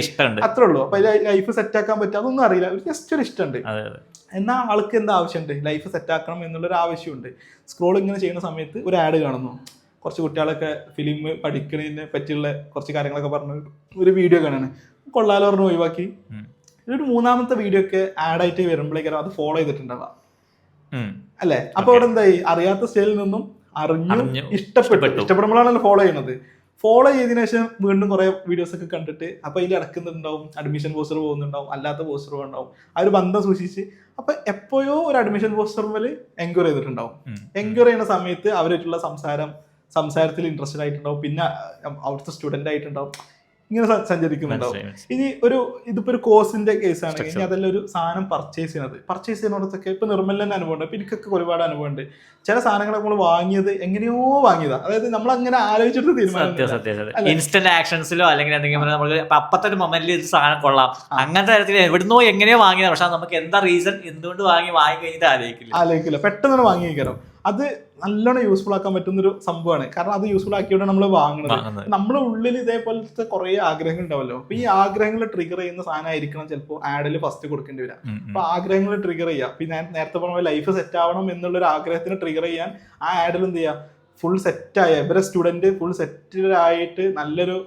ഇഷ്ടമുണ്ട്, അത്രേ ഉള്ളൂ. അപ്പൊ ലൈഫ് സെറ്റ് ആക്കാൻ പറ്റും, അതൊന്നും അറിയില്ല, ജസ്റ്റ് ഒരു ഇഷ്ടമുണ്ട്. എന്നാൽ ആൾക്ക് എന്താ ആവശ്യമുണ്ട്, ലൈഫ് സെറ്റ് ആക്കണം എന്നുള്ളൊരു ആവശ്യമുണ്ട്. സ്ക്രോൾ ഇങ്ങനെ ചെയ്യുന്ന സമയത്ത് ഒരു ആഡ് കാണുന്നു, കുറച്ച് കുട്ടികളൊക്കെ ഫിലിം പഠിക്കുന്നതിനെ പറ്റിയുള്ള കുറച്ച് കാര്യങ്ങളൊക്കെ പറഞ്ഞ് ഒരു വീഡിയോ കാണാണ്, കൊള്ളാലോ പറഞ്ഞ് ഒഴിവാക്കി. ഒരു 3ാമത്തെ വീഡിയോ ഒക്കെ ആഡ് ആയിട്ട് വരുമ്പോഴേക്കും അത് ഫോളോ ചെയ്തിട്ടുണ്ടാവാം അല്ലെ. അപ്പൊ അവിടെ എന്തായി, അറിയാത്ത സ്റ്റേജിൽ നിന്നും അറിഞ്ഞു ഇഷ്ടപ്പെടുമ്പോഴാണല്ലോ ഫോളോ ചെയ്യുന്നത്. ഫോളോ ചെയ്തതിനു ശേഷം വീണ്ടും കുറെ വീഡിയോസ് ഒക്കെ കണ്ടിട്ട് അപ്പൊ അതിൽ ഇടക്കുന്നുണ്ടാവും, അഡ്മിഷൻ പോസ്റ്റർ പോകുന്നുണ്ടാവും, അല്ലാത്ത പോസ്റ്റർ ഉണ്ടാവും. ആ ഒരു ബന്ധം സൂക്ഷിച്ച് അപ്പൊ എപ്പോഴോ ഒരു അഡ്മിഷൻ പോസ്റ്റർ മേല് എൻക്വയറി ചെയ്തിട്ടുണ്ടാവും. എൻക്വയറി ചെയ്യുന്ന സമയത്ത് അവരായിട്ടുള്ള സംസാരത്തിൽ ഇൻട്രസ്റ്റഡ് ആയിട്ടുണ്ടാവും, പിന്നെ അവിടുത്തെ സ്റ്റുഡന്റ് ആയിട്ടുണ്ടാവും, ഇങ്ങനെ സഞ്ചരിക്കുന്നുണ്ടാവും. ഇനി ഇതിപ്പോ ഒരു കോഴ്സിന്റെ കേസ് ആണെങ്കിൽ ഇനി അതെല്ലാം ഒരു സാധനം പർച്ചേസ് ചെയ്യുന്നിടത്തൊക്കെ ഇപ്പൊ നിർമ്മലിന്റെ അനുഭവമുണ്ട്, ഇപ്പൊ എനിക്കൊക്കെ ഒരുപാട് അനുഭവമുണ്ട്. ചില സാധനങ്ങളൊക്കെ നമ്മൾ വാങ്ങിയത് എങ്ങനെയോ വാങ്ങിയതാ, അതായത് നമ്മൾ അങ്ങനെ ആലോചിച്ചിട്ട് തീരുമാനം, ഇൻസ്റ്റന്റ് ആക്ഷൻസിലോ അല്ലെങ്കിൽ എന്തെങ്കിലും നമുക്ക് അപ്പത്തെ ഒരു മൊമെന്റിൽ ഇത് സാധനം കൊള്ളാം, അങ്ങനത്തെ തരത്തിൽ എവിടുന്നോ എങ്ങനെയോ വാങ്ങിയതാണ്. പക്ഷെ നമുക്ക് എന്താ റീസൺ, എന്തുകൊണ്ട് വാങ്ങി കഴിഞ്ഞിട്ട് ആലോചിക്കില്ല, പെട്ടെന്ന് വാങ്ങി വെക്കണം. അത് നല്ലോണം യൂസ്ഫുൾ ആക്കാൻ പറ്റുന്ന ഒരു സംഭവമാണ്. കാരണം അത് യൂസ്ഫുൾ ആക്കിയോടെ നമ്മൾ വാങ്ങുന്നത്. നമ്മുടെ ഉള്ളിൽ ഇതേപോലത്തെ കുറെ ആഗ്രഹങ്ങൾ ഉണ്ടാവല്ലോ. അപ്പൊ ഈ ആഗ്രഹങ്ങൾ ട്രിഗർ ചെയ്യുന്ന സാധനമായിരിക്കണം ചിലപ്പോൾ ആഡിൽ ഫസ്റ്റ് കൊടുക്കേണ്ടി വരാം. അപ്പൊ ആഗ്രഹങ്ങൾ ട്രിഗർ ചെയ്യാം. പിന്നെ നേരത്തെ പറഞ്ഞ ലൈഫ് സെറ്റ് ആവണം എന്നുള്ള ഒരു ആഗ്രഹത്തിന് ട്രിഗർ ചെയ്യാൻ ആ ആഡിൽ എന്ത് ചെയ്യാം, ഫുൾ സെറ്റായ ഇവരെ സ്റ്റുഡന്റ് ഫുൾ സെറ്റഡ് ആയിട്ട് നല്ലൊരു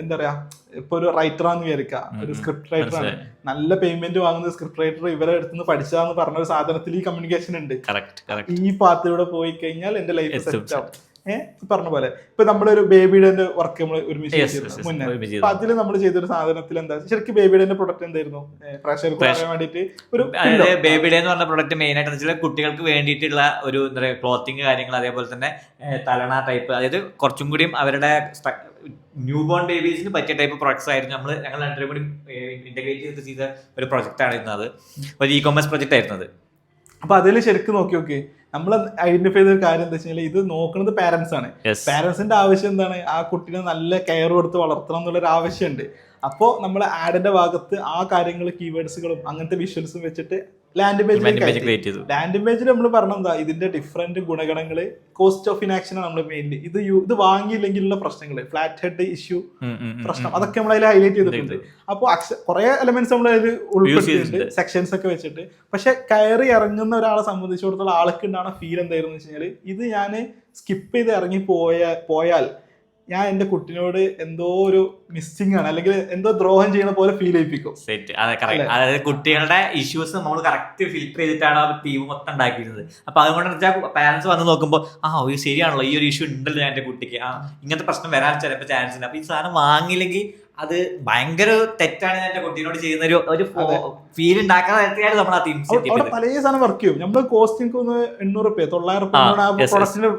എന്താ പറയാ, ഇപ്പൊ ഒരു റൈറ്ററാന്ന് വിചാരിക്കാം, ഒരു സ്ക്രിപ്റ്റ് റൈറ്ററാണ്, നല്ല പേയ്മെന്റ് വാങ്ങുന്ന സ്ക്രിപ്റ്റ് റൈറ്റർ ഇവരെ അടുത്തുനിന്ന് പഠിച്ചതാന്ന് പറഞ്ഞ ഒരു സാധനത്തിൽ ഈ കമ്മ്യൂണിക്കേഷൻ ഉണ്ട്. ഈ പാത്തിലൂടെ പോയി കഴിഞ്ഞാൽ എന്റെ ലൈഫ് സെറ്റ് ആവും. പറഞ്ഞ പോലെ ഇപ്പൊ നമ്മളൊരു ബേബിയുടെ വർക്ക് നമ്മൾ ഒരുമിച്ച് Yes, ചെയ്തിരുന്നു yes, മുന്നേ. ഒരുമിച്ച് അപ്പൊ അതിൽ നമ്മൾ ചെയ്തൊരു സാധനത്തിൽ എന്താ ശരിക്കും ബേബിയുടെ പ്രൊഡക്റ്റ് എന്തായിരുന്നു പ്രേക്ഷകർക്ക് പറയാൻ വേണ്ടിട്ട് ഒരു അതായത് ബേബിഡേ എന്ന് പറഞ്ഞ പ്രൊഡക്റ്റ് മെയിൻ ആയിട്ട് വെച്ചാൽ കുട്ടികൾക്ക് വേണ്ടിയിട്ടുള്ള ഒരു എന്താ പറയുക ക്ലോത്തിങ് കാര്യങ്ങൾ, അതേപോലെ തന്നെ തലണ ടൈപ്പ്, അതായത് കുറച്ചും കൂടിയും അവരുടെ ന്യൂ ബോൺ ബേബീസിന് പറ്റിയ ടൈപ്പ് പ്രൊഡക്ട്സ് ആയിരുന്നു ഞങ്ങൾ രണ്ടുപേരും കൂടി ഇന്റഗ്രേറ്റ് ചെയ്ത ഒരു പ്രൊജക്ട് ആണ് ഇരുന്നത്. ഒരു ഇ-കൊമേഴ്സ് പ്രൊജക്ട് ആയിരുന്നത്. അപ്പൊ അതിൽ ശരിക്കും നോക്കി നമ്മൾ ഐഡന്റിഫൈ ചെയ്ത ഒരു കാര്യം എന്താ വെച്ചാൽ ഇത് നോക്കുന്നത് പാരന്റ്സ് ആണ്. പാരന്റ്സിന്റെ ആവശ്യം എന്താണ്? ആ കുട്ടീനെ നല്ല കെയർ കൊടുത്ത് വളർത്തണം എന്നുള്ളൊരു ആവശ്യമുണ്ട്. അപ്പോൾ നമ്മൾ ആഡിന്റെ ഭാഗത്ത് ആ കാര്യങ്ങൾ കീവേഡ്സുകളും അങ്ങനത്തെ വിഷ്വൽസും വെച്ചിട്ട് ലാൻഡിംഗ് പേജിൽ നമ്മൾ പറഞ്ഞെന്താ ഇതിന്റെ ഡിഫറെന്റ് ഗുണഗണങ്ങള്, കോസ്റ്റ് ഓഫ് ഇനാക്ഷൻ ആണ് നമ്മൾ മെയിൻലി ഇത് വാങ്ങിയില്ലെങ്കിലുള്ള പ്രശ്നങ്ങള്, ഫ്ലാറ്റ് ഹെഡ് ഇഷ്യൂ പ്രശ്നം, അതൊക്കെ നമ്മൾ അതിൽ ഹൈലൈറ്റ് ചെയ്തിട്ടുണ്ട്. അപ്പോൾ കുറെ എലമെന്റ്സ് നമ്മൾ അതിൽ ഉൾപ്പെടുത്തിയിട്ടുണ്ട് സെക്ഷൻസ് ഒക്കെ വെച്ചിട്ട്. പക്ഷെ കയറി ഇറങ്ങുന്ന ഒരാളെ സംബന്ധിച്ചിടത്തോളം ആൾക്ക് ഉണ്ടാകുന്ന ഫീൽ എന്തായിരുന്നു വെച്ച് കഴിഞ്ഞാൽ ഇത് ഞാൻ സ്കിപ്പ് ചെയ്ത് ഇറങ്ങി പോയാൽ ഞാൻ എന്റെ കുട്ടിനോട് എന്തോ ഒരു മിസ്സിംഗ് ആണ്, അല്ലെങ്കിൽ എന്തോ ദ്രോഹം ചെയ്യുന്ന പോലെ ഫീൽ ചെയ്യിപ്പിക്കും. അതായത് കുട്ടികളുടെ ഇഷ്യൂസ് നമ്മൾ കറക്റ്റ് ഫിൽറ്റർ ചെയ്തിട്ടാണ് ആ ടീം മൊത്തം ഉണ്ടാക്കിയിരുന്നത്. അപ്പൊ അതുകൊണ്ട് വെച്ചാൽ പാരന്റ്സ് വന്ന് നോക്കുമ്പോൾ ശരിയാണല്ലോ, ഈ ഒരു ഇഷ്യൂ ഉണ്ടല്ലോ എന്റെ കുട്ടിക്ക്, ഇങ്ങനത്തെ പ്രശ്നം വരാൻ ചിലപ്പോൾ ചാൻസ് ഉണ്ട്. അപ്പൊ ഈ സാധനം വാങ്ങിയില്ലെങ്കിൽ അത് ഭയങ്കര തെറ്റാണ് എന്റെ കുട്ടീനോട് ചെയ്യുന്ന ഒരു ഫീൽ ഉണ്ടാക്കാൻ നേരത്തെയാണ് നമ്മൾ ആ ടീം പല സാധനം വർക്ക് ചെയ്യും. നമ്മൾ കോസ്റ്റിംഗ് 800 രൂപ 900 പ്രൊഡക്റ്റിന്റെ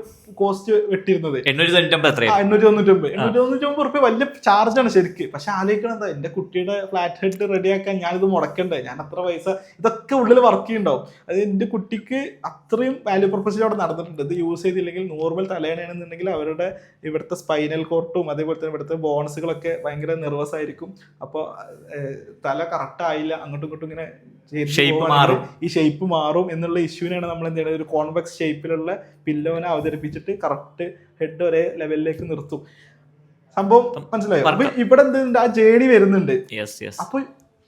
കോസ്റ്റ് വെട്ടിയിരുന്നത് 899 റുപ്യ വലിയ ചാർജാണ് ശരിക്ക്. പക്ഷെ ആലോചിക്കണം എന്താ, എന്റെ കുട്ടിയുടെ ഫ്ലാറ്റ് ഹെഡ് റെഡിയാക്കാൻ ഞാനിത് മുടക്കണ്ടേ, ഞാൻ അത്ര പൈസ, ഇതൊക്കെ ഉള്ളിൽ വർക്ക് ചെയ്യുന്നുണ്ടാവും. അത് എന്റെ കുട്ടിക്ക് അത്രയും വാല്യൂ പ്രൊപ്പോസൽ അവിടെ നടന്നിട്ടുണ്ട്. ഇത് യൂസ് ചെയ്തില്ലെങ്കിൽ നോർമൽ തലേണയാണെന്നുണ്ടെങ്കിൽ അവരുടെ ഇവിടുത്തെ സ്പൈനൽ കോർട്ടും അതേപോലെ തന്നെ ഇവിടുത്തെ ബോൺസുകളൊക്കെ ഭയങ്കര നെർവസ് ആയിരിക്കും. അപ്പോൾ തല കറക്റ്റ് ആയില്ല, അങ്ങോട്ടും ഇങ്ങോട്ടും ഇങ്ങനെ ഈ ഷേപ്പ് മാറും എന്നുള്ള ഇഷ്യൂവിനാണ് നമ്മൾ എന്ത് ചെയ്യുന്നത്, ഒരു കോൺവെക്സ് ഷേപ്പിലുള്ള പില്ലോനെ അവതരിപ്പിച്ചിട്ട് കറക്റ്റ് ഹെഡ് ഒരേ ലെവലിലേക്ക് നിർത്തും. സംഭവം മനസ്സിലായോ? അപ്പൊ ഇവിടെ എന്തുണ്ട്, ആ ജേണി വരുന്നുണ്ട്. അപ്പൊ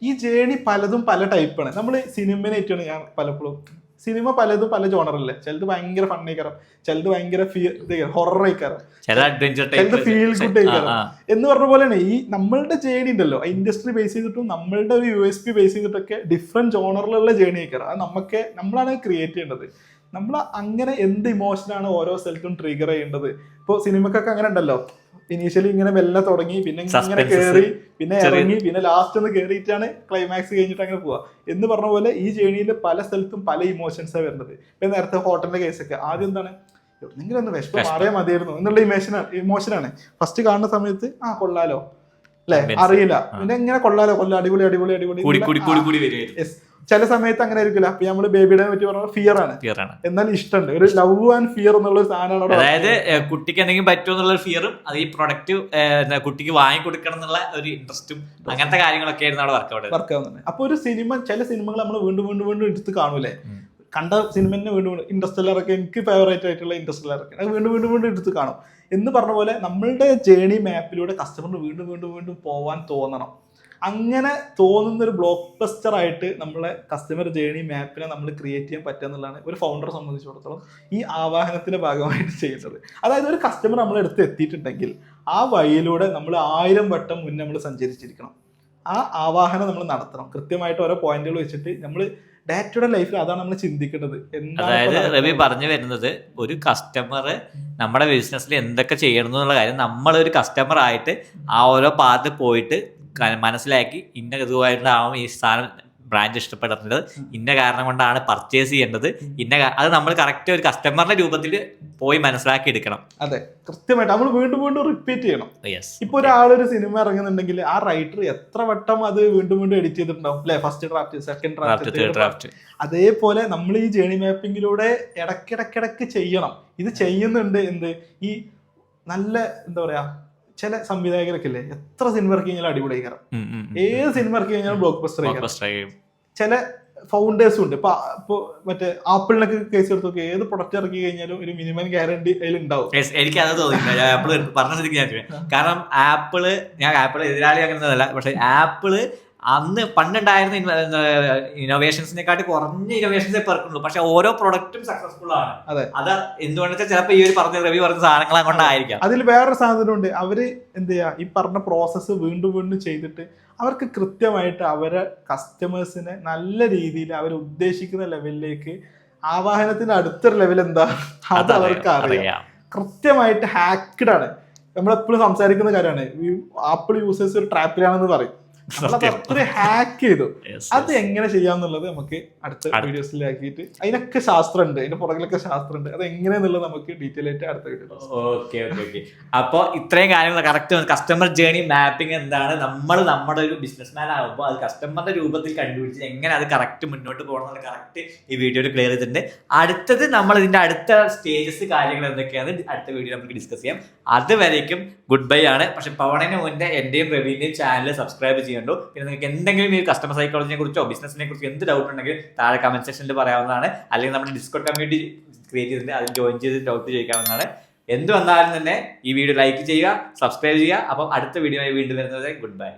ഈ ജേണി പലതും പല ടൈപ്പാണ്. നമ്മൾ സിനിമനായിട്ടാണ് ഞാൻ പലപ്പോഴും സിനിമ പലതും പല ജോണറല്ലേ. ചിലത് ഭയങ്കര ഫണ്ണേക്കാരം, ചിലത് ഭയങ്കര ഹൊറർ ആയിക്കാരം, ചിലത് ഫീൽ ഗുഡ് ആയിക്കാരം എന്ന് പറഞ്ഞ പോലെയാണ് ഈ നമ്മളുടെ ജേണി ഉണ്ടല്ലോ. ഇൻഡസ്ട്രി ബേസ് ചെയ്തിട്ടും നമ്മളുടെ ഒരു USP ബേസ് ചെയ്തിട്ടൊക്കെ ഡിഫറെന്റ് ജോണറിലുള്ള ജേണി ആയിക്കാരം. അത് നമ്മളാണ് ക്രിയേറ്റ് ചെയ്യേണ്ടത്. നമ്മൾ അങ്ങനെ എന്ത് ഇമോഷനാണ് ഓരോ സ്ഥലത്തും ട്രിഗർ ചെയ്യേണ്ടത്. ഇപ്പോൾ സിനിമക്കൊക്കെ അങ്ങനെ ഉണ്ടല്ലോ, ഇനീഷ്യലി ഇങ്ങനെ മെല്ലെ തുടങ്ങി, പിന്നെ ഇങ്ങനെ കയറി, പിന്നെ ഇറങ്ങി, പിന്നെ ലാസ്റ്റ് ഒന്ന് കയറിയിട്ടാണ് ക്ലൈമാക്സ് കഴിഞ്ഞിട്ട് അങ്ങനെ പോവുക എന്ന് പറഞ്ഞ പോലെ ഈ ജേണിയിൽ പല സ്ഥലത്തും പല ഇമോഷൻസാണ് വരുന്നത്. ഇപ്പൊ നേരത്തെ ഹോട്ടലിന്റെ കേസൊക്കെ ആദ്യം എന്താണ്, എവിടെന്നെങ്കിലും ഒന്ന് വിഷമം മാറിയാൽ മതിയായിരുന്നു എന്നുള്ള ഇമോഷനാണ്. ഫസ്റ്റ് കാണുന്ന സമയത്ത് കൊള്ളാലോ അല്ലെ, അറിയില്ല, പിന്നെ ഇങ്ങനെ കൊള്ളാലോ അടിപൊളി അടിപൊളി അടിപൊളി. ചില സമയത്ത് അങ്ങനെ ആയിരിക്കില്ല. അപ്പൊ നമ്മള് ബേബിയുടെ പറ്റി പറഞ്ഞ ഫിയർ ആണ്, എന്നാൽ ഇഷ്ടമുണ്ട്. ഒരു ലവ് ആൻഡ് ഫിയർ എന്നുള്ള സാധനമാണ്. അതായത് കുട്ടിക്ക് എന്തെങ്കിലും പറ്റുമോ എന്നുള്ള ഫിയറും, അത് ഈ പ്രൊഡക്റ്റ് കുട്ടിക്ക് വാങ്ങിക്കൊടുക്കണം എന്നുള്ള ഒരു ഇൻട്രസ്റ്റും, അങ്ങനത്തെ കാര്യങ്ങളൊക്കെ ആയിരുന്നു അവിടെ വർക്ക് ആവുന്നത്. അപ്പൊ ഒരു സിനിമ, ചില സിനിമകൾ നമ്മൾ വീണ്ടും വീണ്ടും വീണ്ടും എടുത്ത് കാണൂലേ, കണ്ട സിനിമ തന്നെ വീണ്ടും വീണ്ടും, ഇൻട്രസ്റ്റെല്ലറൊക്കെ എനിക്ക് ഫേവറേറ്റ് ആയിട്ടുള്ള ഇൻട്രസ്റ്റെല്ലറൊക്കെ അത് വീണ്ടും വീണ്ടും വീണ്ടും എടുത്ത് കാണും. എന്ന് പറഞ്ഞ പോലെ നമ്മളുടെ ജേണി മാപ്പിലൂടെ കസ്റ്റമറിന് വീണ്ടും വീണ്ടും വീണ്ടും പോവാൻ തോന്നണം. അങ്ങനെ തോന്നുന്ന ഒരു ബ്ലോക്ക് ബസ്റ്റർ ആയിട്ട് നമ്മളെ കസ്റ്റമർ ജേണി മാപ്പിനെ നമ്മൾ ക്രിയേറ്റ് ചെയ്യാൻ പറ്റുക എന്നുള്ളതാണ് ഒരു ഫൗണ്ടറെ സംബന്ധിച്ചിടത്തോളം ഈ ആവാഹനത്തിന്റെ ഭാഗമായിട്ട് ചെയ്യുന്നത്. അതായത് ഒരു കസ്റ്റമർ നമ്മളെടുത്ത് എത്തിയിട്ടുണ്ടെങ്കിൽ ആ വഴിയിലൂടെ നമ്മൾ 1000 വട്ടം മുന്നേ നമ്മൾ സഞ്ചരിച്ചിരിക്കണം. ആ ആവാഹനം നമ്മൾ നടത്തണം കൃത്യമായിട്ട് ഓരോ പോയിന്റുകൾ വെച്ചിട്ട്. നമ്മൾ ഡേ ടു ഡേ ലൈഫിൽ അതാണ് നമ്മൾ ചിന്തിക്കേണ്ടത്. അതായത് രവി പറഞ്ഞു വരുന്നത്, ഒരു കസ്റ്റമർ നമ്മുടെ ബിസിനസ്സിൽ എന്തൊക്കെ ചെയ്യണം എന്നുള്ള കാര്യം നമ്മളൊരു കസ്റ്റമർ ആയിട്ട് ആ ഓരോ പാത്ത് പോയിട്ട് മനസ്സിലാക്കി, ഇന്ന ഇതുമായിട്ടാവും ഈ സാധനം ബ്രാൻഡ് ഇഷ്ടപ്പെടുന്നത്, ഇന്ന കാരണം കൊണ്ടാണ് പർച്ചേസ് ചെയ്യേണ്ടത്, അത് നമ്മൾ കറക്റ്റ് ഒരു കസ്റ്റമറിന്റെ രൂപത്തിൽ പോയി മനസ്സിലാക്കി എടുക്കണം. അതെ, കൃത്യമായിട്ട് നമ്മൾ വീണ്ടും വീണ്ടും റിപ്പീറ്റ് ചെയ്യണം. ഇപ്പൊ ഒരാളൊരു സിനിമ ഇറങ്ങുന്നുണ്ടെങ്കിൽ ആ റൈറ്റർ എത്ര വട്ടം അത് വീണ്ടും വീണ്ടും എഡിറ്റ് ചെയ്തിട്ടുണ്ടാവും അല്ലെ, first draft, second draft, third draft. അതേപോലെ നമ്മൾ ഈ ജേണി മാപ്പിങ്ങിലൂടെ ഇടയ്ക്കിടയ്ക്കിടയ്ക്ക് ചെയ്യണം. ഇത് ചെയ്യുന്നുണ്ട് എന്ത്, ഈ നല്ല എന്താ പറയാ, ചില സംവിധായകരൊക്കെ ഇല്ലേ, എത്ര സിനിമ ഇറക്കി കഴിഞ്ഞാലും അടിപൊളി ആയിക്കാരം, ഏത് സിനിമ ഇറക്കി കഴിഞ്ഞാലും ബ്ലോക്ക് ബസ്റ്റർ ആയിക്കാരം. ചില ഫൗണ്ടേഴ്സും ഉണ്ട്. ഇപ്പൊ മറ്റേ ആപ്പിളിനൊക്കെ കേസ് എടുത്തൊക്കെ ഏത് പ്രൊഡക്റ്റ് ഇറക്കി കഴിഞ്ഞാലും ഒരു മിനിമം ഗ്യാരണ്ടി അതിൽ ഉണ്ടാവും. എനിക്ക് അത് തോന്നിയില്ല ആപ്പിള് പറഞ്ഞ സ്ഥിതിക്ക് ഞാൻ. കാരണം ഞാൻ ആപ്പിള് എതിരാളി അങ്ങനെയല്ല, പക്ഷെ ആപ്പിള് അന്ന് പണ്ടുണ്ടായിരുന്ന ഇന്നോവേഷൻസിനെക്കാട്ടി കുറഞ്ഞ ഇന്നോവേഷൻസേ പെർക്കുള്ളൂ, പക്ഷെ ഓരോ പ്രൊഡക്റ്റും സക്സസ്ഫുൾ ആണ്. അത് എന്തുകൊണ്ടെന്ന് വെച്ചാൽ ചിലപ്പോൾ ഈ ഒരു രവി പറഞ്ഞ സാധനങ്ങൾ കൊണ്ടായിരിക്കാം. അതിൽ വേറൊരു സാധനമുണ്ട്, അവര് എന്ത് ചെയ്യാ, ഈ പറഞ്ഞ പ്രോസസ്സ് വീണ്ടും വീണ്ടും ചെയ്തിട്ട് അവർക്ക് കൃത്യമായിട്ട് അവരെ കസ്റ്റമേഴ്സിനെ നല്ല രീതിയിൽ അവർ ഉദ്ദേശിക്കുന്ന ലെവലിലേക്ക്, ആവാഹനത്തിന്റെ അടുത്തൊരു ലെവൽ എന്താ അത് അവർക്ക് അറിയാം. കൃത്യമായിട്ട് ഹാക്ക്ഡ് ആണ്. നമ്മളെപ്പോഴും സംസാരിക്കുന്ന കാര്യമാണ് ആപ്പിൾ യൂസേഴ്സ് ഒരു ട്രാപ്പിലാണെന്ന് പറയും. നമ്മളത് അത്ര ഹാക്ക് ചെയ്തു. അത് എങ്ങനെ ചെയ്യാന്നുള്ളത് നമുക്ക് അടുത്ത വീഡിയോസിലാക്കിയിട്ട് അതിനൊക്കെ ശാസ്ത്രമുണ്ട്, അതിന്റെ പുറകിലൊക്കെ ശാസ്ത്രമുണ്ട്. അത് എങ്ങനെയാന്നുള്ളത് നമുക്ക് ഡീറ്റെയിൽ ആയിട്ട് അടുത്ത വീഡിയോ. Okay okay okay. അപ്പോൾ ഇത്രയും കാര്യങ്ങൾ കറക്റ്റ് കസ്റ്റമർ ജേണി മാപ്പിംഗ് എന്താണ്, നമ്മൾ നമ്മുടെ ഒരു ബിസിനസ്മാൻ ആകുമ്പോൾ അത് കസ്റ്റമറുടെ രൂപത്തിൽ കണ്ടുപിടിച്ച് എങ്ങനെ അത് കറക്റ്റ് മുന്നോട്ട് പോകണം എന്നുള്ള കറക്റ്റ് ഈ വീഡിയോയിൽ ക്ലിയർ ചെയ്തിട്ടുണ്ട്. അടുത്തത് നമ്മൾ ഇതിന്റെ അടുത്ത സ്റ്റേജസ് കാര്യങ്ങൾ എന്തൊക്കെയാണ് അടുത്ത വീഡിയോ നമുക്ക് ഡിസ്കസ് ചെയ്യാം. അതുവരേക്കും ഗുഡ് ബൈ ആണ്. പക്ഷെ പോണതിന് മുന്നേ എന്റെയും റവീന്റെയും ചാനൽ സബ്സ്ക്രൈബ് ചെയ്യണ്ടോ. പിന്നെ നിങ്ങൾക്ക് എന്തെങ്കിലും ഈ കസ്റ്റമർ സൈക്കോളജിനെ കുറിച്ചോ ബിസിനസിനെ കുറിച്ചോ എന്ത് ഡൗട്ട് ഉണ്ടെങ്കിൽ താഴെ കമന്റ് സെക്ഷനിൽ പറയാവുന്നതാണ്. അല്ലെങ്കിൽ നമ്മുടെ ഡിസ്കോഡ് കമ്മ്യൂണിറ്റി ക്രിയേറ്റ് ചെയ്തിട്ടുണ്ട്, അതിൽ ജോയിൻ ചെയ്ത് ഡൗട്ട് ചോദിക്കാവുന്നതാണ്. എന്ത് വന്നാലും തന്നെ ഈ വീഡിയോ ലൈക്ക് ചെയ്യുക, സബ്സ്ക്രൈബ് ചെയ്യുക. അപ്പം അടുത്ത വീഡിയോ വീണ്ടും വരുന്നത് ഗുഡ് ബൈ.